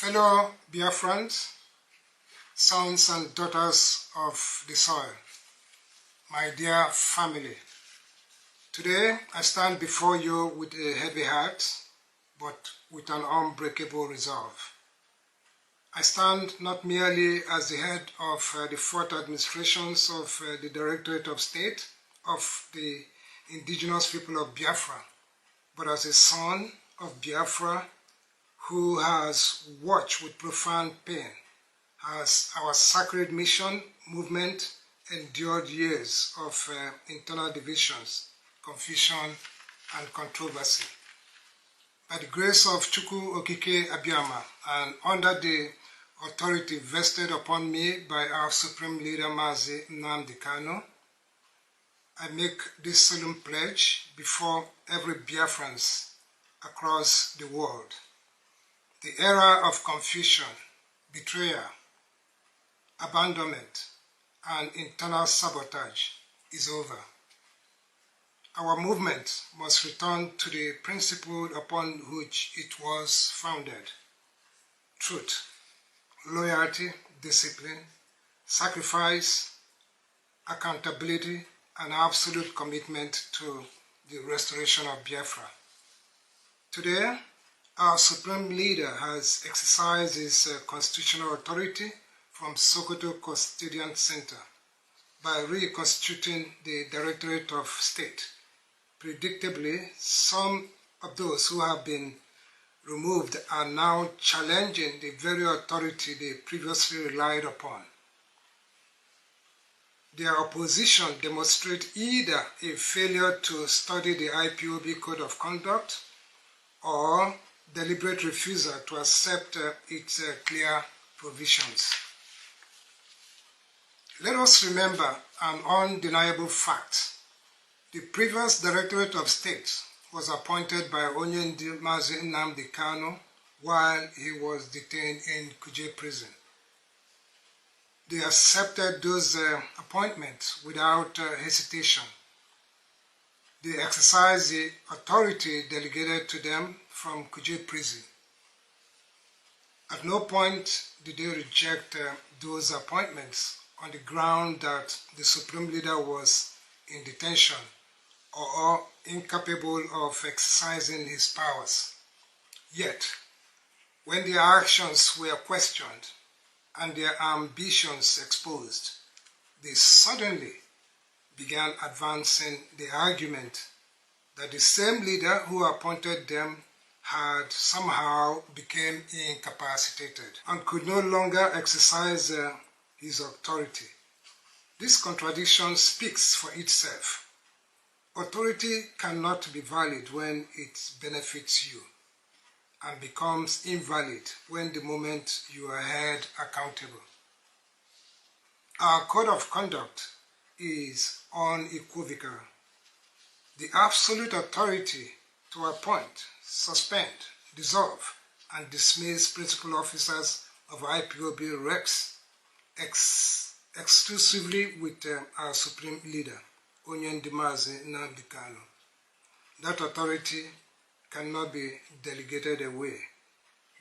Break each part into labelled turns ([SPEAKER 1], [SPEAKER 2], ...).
[SPEAKER 1] Fellow Biafrans, sons and daughters of the soil, my dear family, today I stand before you with a heavy heart, but with an unbreakable resolve. I stand not merely as the head of the fourth administrations of the Directorate of State of the indigenous people of Biafra, but as a son of Biafra who has watched with profound pain as our sacred mission movement endured years of internal divisions, confusion, and controversy. By the grace of Chukwu Okike Abiyama and under the authority vested upon me by our Supreme Leader Mazi Nnamdikanu, I make this solemn pledge before every Biafrans across the world. The era of confusion, betrayal, abandonment, and internal sabotage is over. Our movement must return to the principle upon which it was founded: truth, loyalty, discipline, sacrifice, accountability, and absolute commitment to the restoration of Biafra. Today, our Supreme Leader has exercised his constitutional authority from Sokoto Custodian Center by reconstituting the Directorate of State. Predictably, some of those who have been removed are now challenging the very authority they previously relied upon. Their opposition demonstrates either a failure to study the IPOB Code of Conduct or deliberate refusal to accept its clear provisions. Let us remember an undeniable fact. The previous Directorate of State was appointed by Onyendi Mazi Nnamdikanu while he was detained in Kuje prison. They accepted those appointments without hesitation. They exercised the authority delegated to them from Kuje prison. At no point did they reject those appointments on the ground that the Supreme Leader was in detention or incapable of exercising his powers. Yet, when their actions were questioned and their ambitions exposed, they suddenly began advancing the argument that the same leader who appointed them had somehow become incapacitated and could no longer exercise his authority. This contradiction speaks for itself. Authority cannot be valid when it benefits you and becomes invalid when the moment you are held accountable. Our code of conduct is unequivocal. The absolute authority to appoint, suspend, dissolve, and dismiss principal officers of IPOB rests exclusively with our Supreme Leader, Onyendi Mazi Nnamdikanu. That authority cannot be delegated away,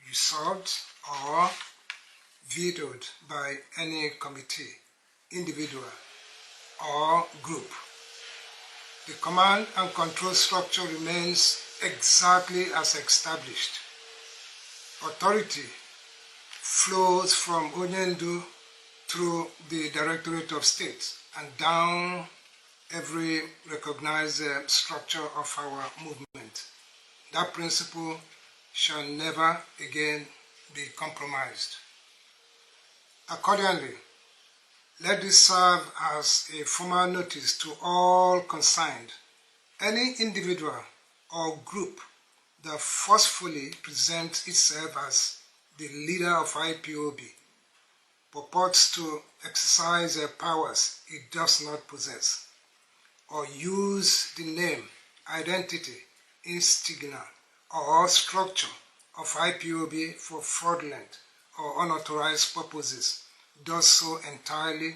[SPEAKER 1] usurped, or vetoed by any committee, individual, or group. The command and control structure remains exactly as established. Authority flows from Onyendu through the Directorate of State and down every recognized structure of our movement. That principle shall never again be compromised. Accordingly, let this serve as a formal notice to all concerned. Any individual or group that forcefully presents itself as the leader of IPOB purports to exercise powers it does not possess, or use the name, identity, insignia, or structure of IPOB for fraudulent or unauthorized purposes does so entirely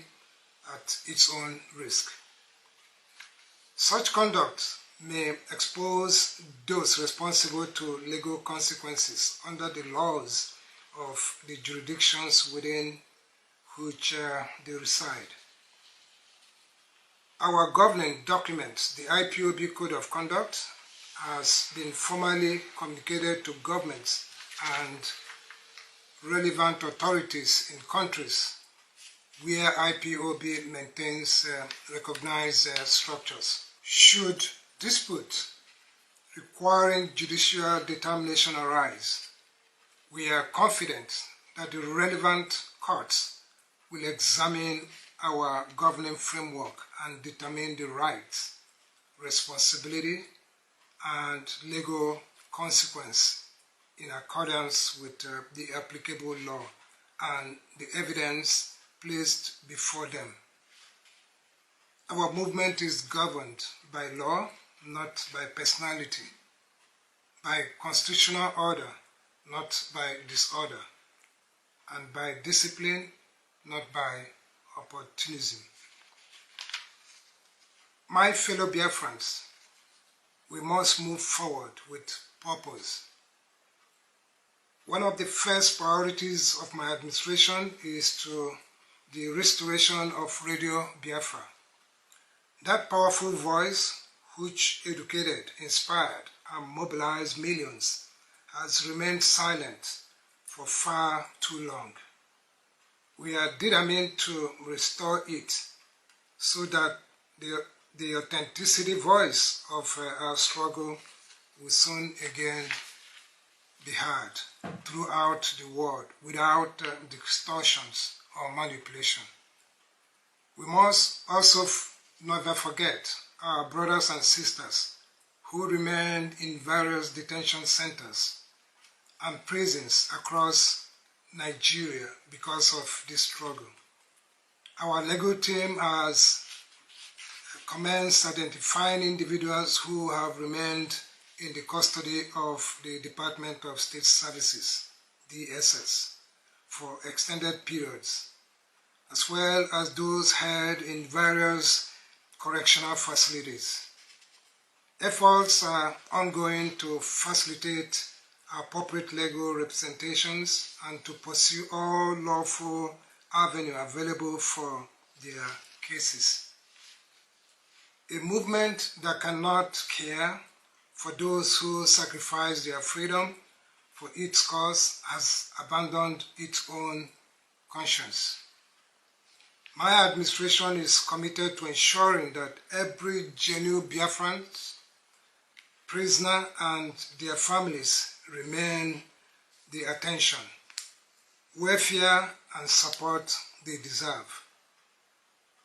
[SPEAKER 1] at its own risk. Such conduct may expose those responsible to legal consequences under the laws of the jurisdictions within which they reside. Our governing document, the IPOB Code of Conduct, has been formally communicated to governments and relevant authorities in countries where IPOB maintains recognized structures. Should dispute requiring judicial determination arise, we are confident that the relevant courts will examine our governing framework and determine the rights, responsibility, and legal consequence in accordance with the applicable law and the evidence placed before them. Our movement is governed by law, not by personality, by constitutional order, not by disorder, and by discipline, not by opportunism. My fellow Biafrans, we must move forward with purpose. One of the first priorities of my administration is the restoration of Radio Biafra. That powerful voice, which educated, inspired, and mobilized millions, has remained silent for far too long. We are determined to restore it so that the authenticity voice of our struggle will soon again be heard throughout the world without distortions or manipulation. We must also never forget our brothers and sisters who remained in various detention centers and prisons across Nigeria because of this struggle. Our legal team has commenced identifying individuals who have remained in the custody of the Department of State Services, DSS, for extended periods, as well as those held in various correctional facilities. Efforts are ongoing to facilitate appropriate legal representations and to pursue all lawful avenues available for their cases. A movement that cannot care for those who sacrifice their freedom for its cause has abandoned its own conscience. My administration is committed to ensuring that every genuine Biafran, prisoner, and their families remain the attention, welfare, and support they deserve.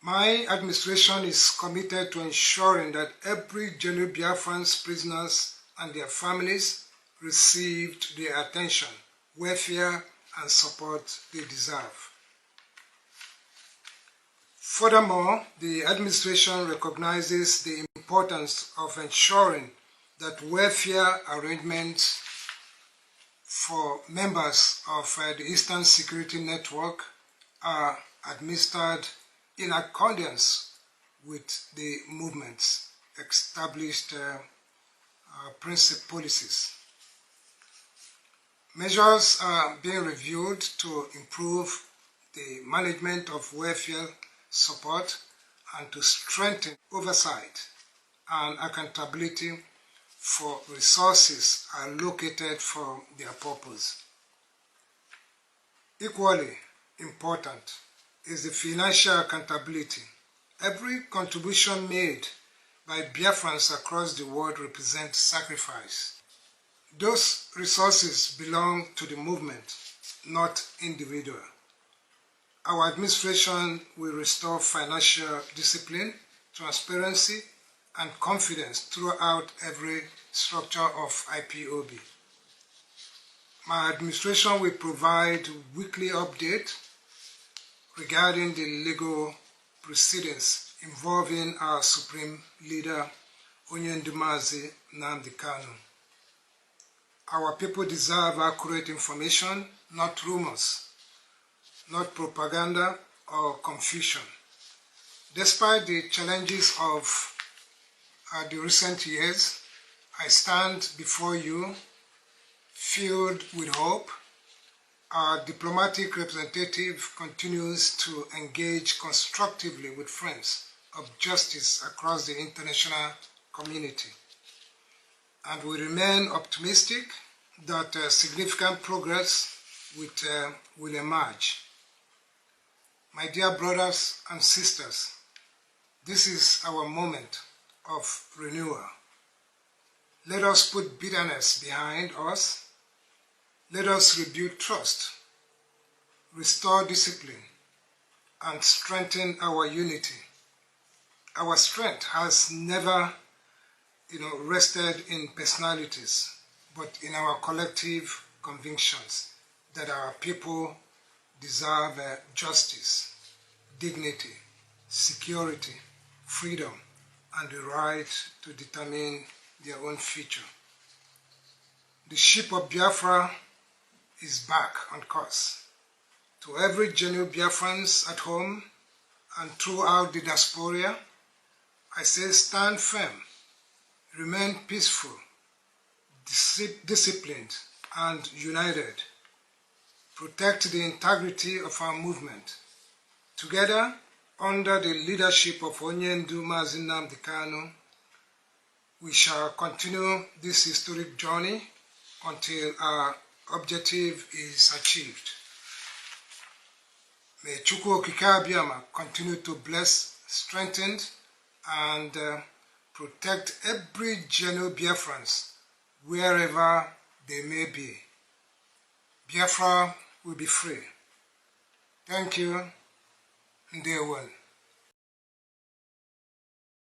[SPEAKER 1] My administration is committed to ensuring that every genuine Biafran, prisoners, and their families received the attention, welfare, and support they deserve. Furthermore, the administration recognizes the importance of ensuring that welfare arrangements for members of the Eastern Security Network are administered in accordance with the movement's established policies. Measures are being reviewed to improve the management of welfare support and to strengthen oversight and accountability for resources allocated for their purpose. Equally important is the financial accountability. Every contribution made by Biafrans across the world represents sacrifice. Those resources belong to the movement, not individual. Our administration will restore financial discipline, transparency, and confidence throughout every structure of IPOB. My administration will provide weekly updates regarding the legal proceedings involving our Supreme Leader, nnamdikanu. Our people deserve accurate information, not rumors, not propaganda or confusion. Despite the challenges of the recent years, I stand before you filled with hope, our diplomatic representative continues to engage constructively with friends of justice across the international community. And we remain optimistic that significant progress will emerge. My dear brothers and sisters, this is our moment of renewal. Let us put bitterness behind us. Let us rebuild trust, restore discipline, and strengthen our unity. Our strength has never, rested in personalities, but in our collective convictions that our people deserve justice, dignity, security, freedom, and the right to determine their own future. The ship of Biafra is back on course. To every genuine Biafrans at home and throughout the diaspora, I say stand firm, remain peaceful, disciplined, and united. Protect the integrity of our movement. Together, under the leadership of nnamdikanu, we shall continue this historic journey until our objective is achieved. May Chukwu Okike Abiyama continue to bless, strengthen, and protect every genuine Biafrans wherever they may be. Biafra will be free. Thank you. Ndewo.